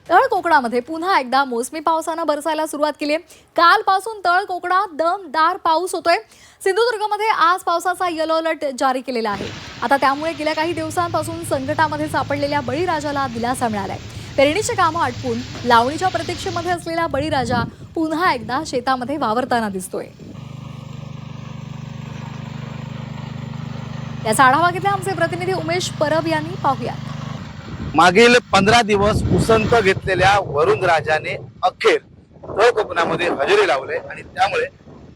तळ कोकणामध्ये पुन्हा एकदा मोसमी पावसानं बरसायला सुरुवात केली आहे। कालपासून तळ कोकणात दमदार पाऊस होतोय। सिंधुदुर्गमध्ये आज पावसाचा येलो अलर्ट जारी केलेला आहे। आता त्यामुळे गेल्या काही दिवसांपासून संकटामध्ये सापडलेल्या बळीराजाला दिलासा मिळालाय। पेरणीचे कामं आटपून लावणीच्या प्रतीक्षेमध्ये असलेला बळीराजा पुन्हा एकदा शेतामध्ये वावरताना दिसतोय। याचा आढावा घेतला आमचे प्रतिनिधी उमेश परब यांनी। पाहूया। मागील 15 दिवस उसंत घेतलेल्या वरुण राजाने अखेर तळ कोकणामध्ये हजेरी लावले आणि त्यामुळे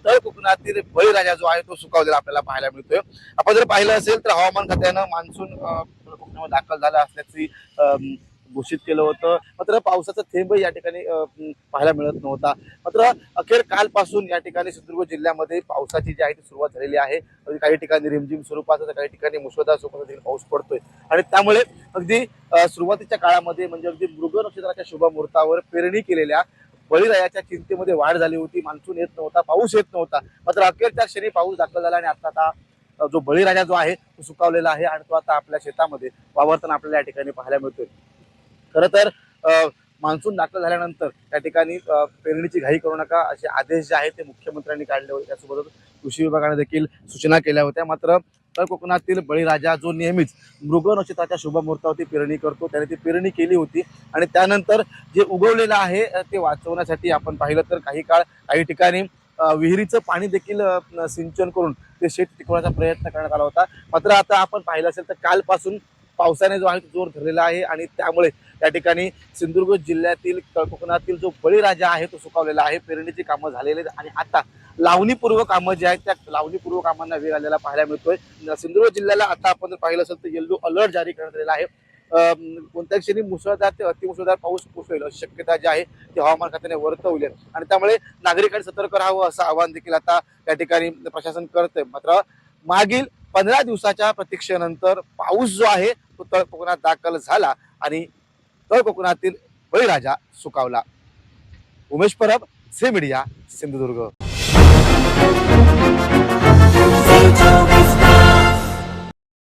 तळ कोकणातील बळीराजा जो आहे तो सुखावलेला आपल्याला पाहायला मिळतोय। आपण जर पाहिलं असेल तर हवामान खात्यानं मान्सून तळ कोकणामध्ये दाखल झाला असल्याची घोषित केलं होतं, मात्र पावसाचा थेंब या ठिकाणी पाहायला मिळत नव्हता। मात्र अखेर कालपासून या ठिकाणी सिंधुदुर्ग जिल्ह्यामध्ये पावसाची जी आहे ती सुरुवात झालेली आहे। काही ठिकाणी रिमझिम स्वरूपाचा तर काही ठिकाणी मुसळधार स्वरूपाचा पाऊस पडतोय आणि त्यामुळे अगदी सुरुवातीच्या काळामध्ये म्हणजे अगदी मृग नक्षत्राच्या शुभ मुहूर्तावर पेरणी केलेल्या बळीराजाच्या चिंतेमध्ये वाढ झाली होती। मान्सून येत नव्हता, पाऊस येत नव्हता, मात्र अखेरच्या क्षणी पाऊस दाखल झाला आणि आता जो बळीराजा जो आहे तो सुखावलेला आहे आणि तो आता आपल्या शेतामध्ये वावरताना आपल्याला या ठिकाणी पाहायला मिळतोय। खरं तर मान्सून दाखल झाल्यानंतर त्या ठिकाणी पेरणीची घाई करू नका असे आदेश जे आहेत ते मुख्यमंत्र्यांनी काढले होते। त्यासोबतच कृषी विभागाने देखील सूचना केल्या होत्या। मात्र तळ कोकणातील बळीराजा जो नेहमीच मृग नक्षत्राच्या शुभ मुहूर्तावरती पेरणी करतो त्याने ती पेरणी केली होती आणि त्यानंतर जे उगवलेलं आहे ते वाचवण्यासाठी आपण पाहिलं तर काही ठिकाणी विहिरीचं पाणी देखील सिंचन करून ते शेत टिकवण्याचा प्रयत्न करण्यात आला होता। मात्र आता आपण पाहिलं असेल तर कालपासून पावसाने जो आहे तो जोर धरलेला आहे आणि त्यामुळे या ठिकाणी सिंधुदुर्ग जिल्ह्यातील कोकणातील जो बळीराजा आहे तो सुखावलेला आहे। पेरणीची कामं झालेली आहेत आणि आता लावणीपूर्व कामं जे आहेत त्या लावणीपूर्व कामांना वेग आलेला पाहायला मिळतोय। सिंधुदुर्ग जिल्ह्याला आता आपण जर पाहिलं असेल तर येलो अलर्ट जारी करण्यात आलेला आहे। कोणत्या क्षणी मुसळधार ते अतिमुसळधार पाऊस कोसळेल अशी शक्यता जी आहे ती हवामान खात्याने वर्तवली आहे आणि त्यामुळे नागरिकांनी सतर्क राहावं असं आवाहन देखील आता या ठिकाणी प्रशासन करतंय। मात्र मागील 15 दिवसाच्या प्रतीक्षेनंतर पाऊस जो आहे तो तळ कोकणात दाखल झाला आणि तळ कोकणातील बळीराजा सुखावला। उमेश परब, झी मीडिया, सिंधुदुर्ग।